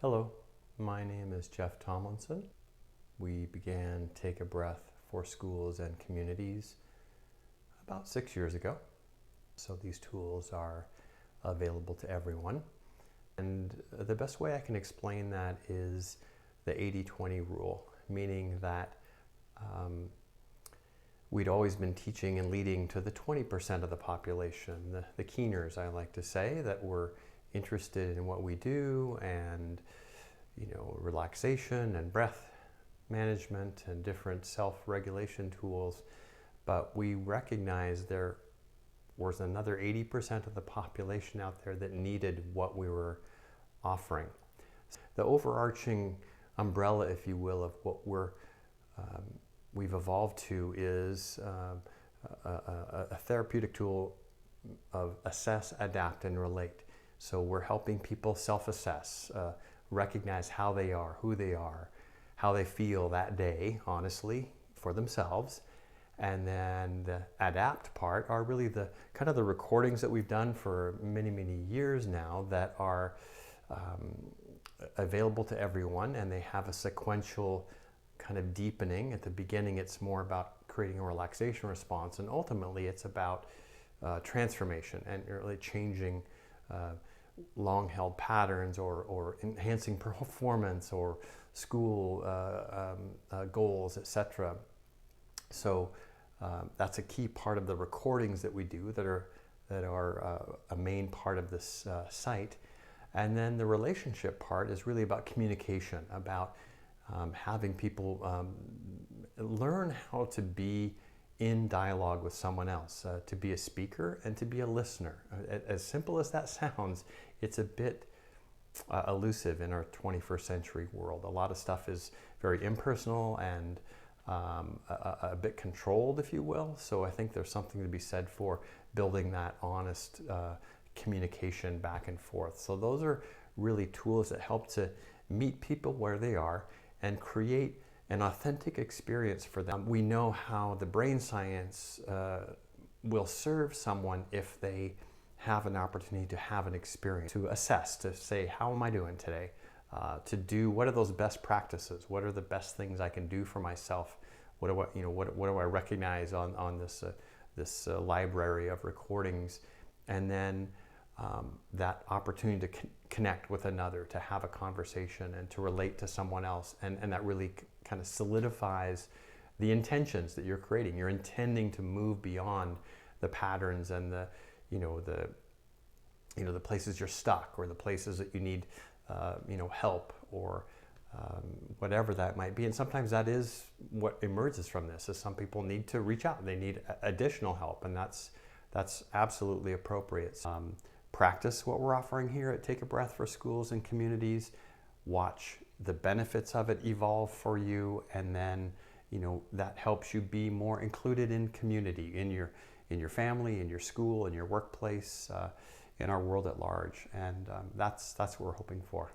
Hello, my name is Jeff Tomlinson. We began Take a Breath for Schools and Communities about 6 years ago. So these tools are available to everyone. And the best way I can explain that is the 80-20 rule, meaning that we'd always been teaching and leading to the 20% of the population, the keeners, I like to say, that were interested in what we do and relaxation and breath management and different self-regulation tools. But we recognized there was another 80% of the population out there that needed what we were offering. The overarching umbrella, if you will, of what we've evolved to is a therapeutic tool of assess, adapt, and relate. So we're helping people self-assess, recognize how they are, who they are, how they feel that day, honestly, for themselves. And then the adapt part are really the kind of the recordings that we've done for many, many years now that are available to everyone, and they have a sequential kind of deepening. At the beginning, it's more about creating a relaxation response, and ultimately it's about transformation and really changing long-held patterns or enhancing performance or school goals, etc. So that's a key part of the recordings that we do that are a main part of this site. And then the relationship part is really about communication, about having people learn how to be in dialogue with someone else, to be a speaker and to be a listener. As simple as that sounds, it's a bit elusive in our 21st century world. A lot of stuff is very impersonal and a bit controlled, if you will. So I think there's something to be said for building that honest communication back and forth. So those are really tools that help to meet people where they are and create an authentic experience for them. We know how the brain science will serve someone if they have an opportunity to have an experience, to assess, to say, how am I doing today? To do, what are those best practices? What are the best things I can do for myself? What do I recognize on this library of recordings? And then that opportunity to connect with another, to have a conversation and to relate to someone else. And that really kind of solidifies the intentions that you're creating. You're intending to move beyond the patterns and the places you're stuck, or the places that you need help, or whatever that might be. And sometimes that is what emerges from this, is some people need to reach out, they need additional help, and that's absolutely appropriate. Practice what we're offering here at Take a Breath for Schools and Communities. Watch the benefits of it evolve for you, and then that helps you be more included in community, in your family, in your school, in your workplace, in our world at large. And that's what we're hoping for.